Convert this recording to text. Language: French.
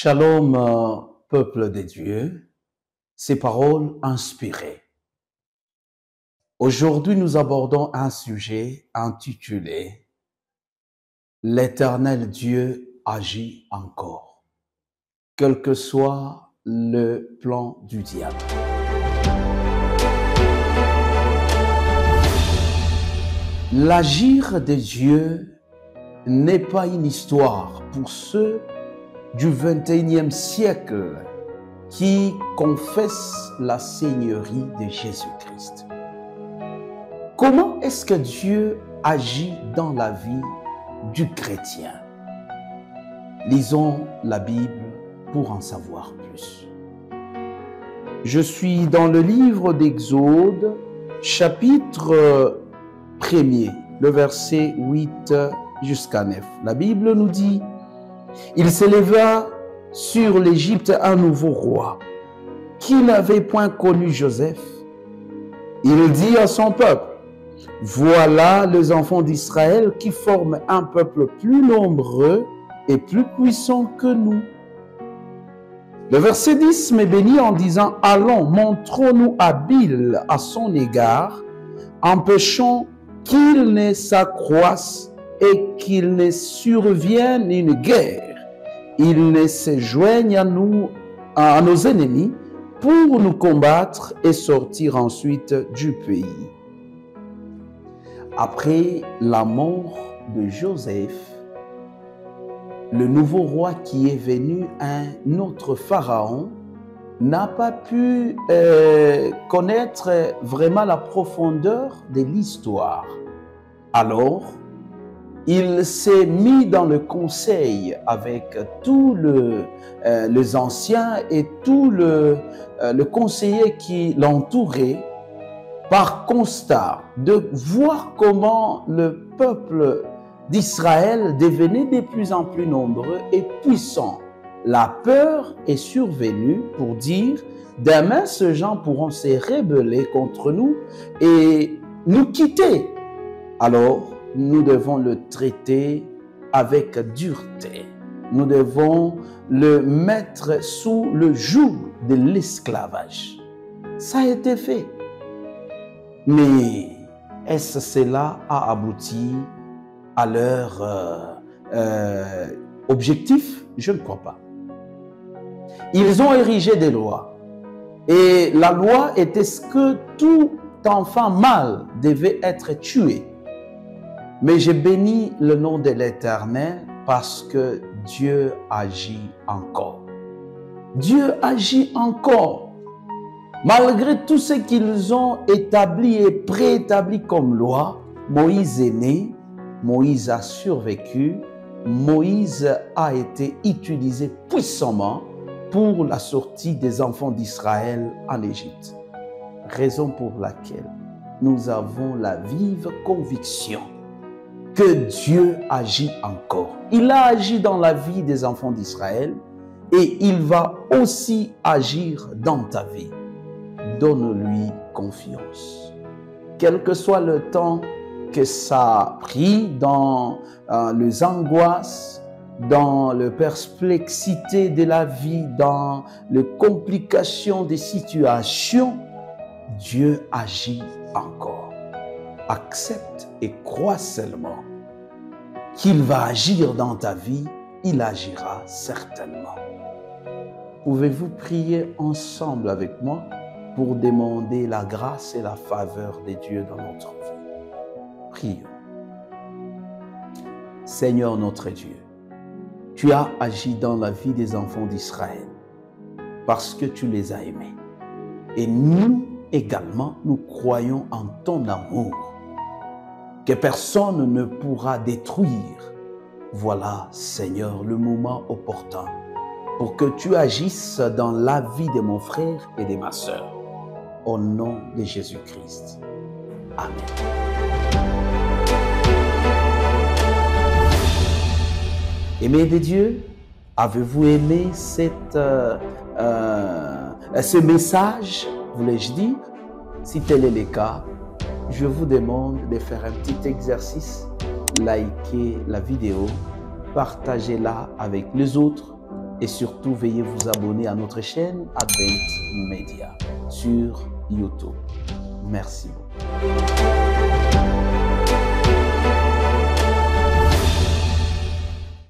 Shalom, peuple de Dieu, ces paroles inspirées. Aujourd'hui, nous abordons un sujet intitulé « L'Éternel Dieu agit encore, quel que soit le plan du diable ». L'agir de Dieu n'est pas une histoire pour ceux du 21e siècle qui confessent la Seigneurie de Jésus-Christ. Comment est-ce que Dieu agit dans la vie du chrétien? Lisons la Bible pour en savoir plus. Je suis dans le livre d'Exode, chapitre 1er, le verset 8 jusqu'à 9. La Bible nous dit: il s'éleva sur l'Égypte un nouveau roi qui n'avait point connu Joseph. Il dit à son peuple: voilà les enfants d'Israël qui forment un peuple plus nombreux et plus puissant que nous. Le verset 10 m'est béni en disant: allons, montrons-nous habiles à son égard, empêchons qu'il ne s'accroisse et qu'il ne survienne une guerre, il ne se joigne à nos ennemis pour nous combattre et sortir ensuite du pays. Après la mort de Joseph, le nouveau roi qui est venu, un autre pharaon, n'a pas pu connaître vraiment la profondeur de l'histoire. Alors, il s'est mis dans le conseil avec tous les anciens et tout le conseiller qui l'entourait, par constat de voir comment le peuple d'Israël devenait de plus en plus nombreux et puissant. La peur est survenue pour dire: demain, ces gens pourront se rebeller contre nous et nous quitter. Alors, nous devons le traiter avec dureté. Nous devons le mettre sous le joug de l'esclavage. Ça a été fait. Mais est-ce que cela a abouti à leur objectif? Je ne crois pas. Ils ont érigé des lois. Et la loi était ce que tout enfant mâle devait être tué. Mais je bénis le nom de l'Éternel parce que Dieu agit encore. Dieu agit encore. Malgré tout ce qu'ils ont établi et préétabli comme loi, Moïse est né, Moïse a survécu, Moïse a été utilisé puissamment pour la sortie des enfants d'Israël en Égypte. Raison pour laquelle nous avons la vive conviction que Dieu agit encore. Il a agi dans la vie des enfants d'Israël et il va aussi agir dans ta vie. Donne-lui confiance. Quel que soit le temps que ça a pris dans les angoisses, dans les perplexités de la vie, dans les complications des situations, Dieu agit encore. Accepte et crois seulement qu'il va agir dans ta vie, il agira certainement. Pouvez-vous prier ensemble avec moi pour demander la grâce et la faveur de Dieu dans notre vie? Prions. Seigneur notre Dieu, tu as agi dans la vie des enfants d'Israël parce que tu les as aimés. Et nous également, nous croyons en ton amour que personne ne pourra détruire. Voilà, Seigneur, le moment opportun pour que tu agisses dans la vie de mon frère et de ma sœur. Au nom de Jésus-Christ. Amen. Aimés de Dieu, avez-vous aimé ce message, voulais-je dire? Si tel est le cas, je vous demande de faire un petit exercice, likez la vidéo, partagez-la avec les autres Et surtout, veuillez vous abonner à notre chaîne Advent Media sur YouTube. Merci beaucoup.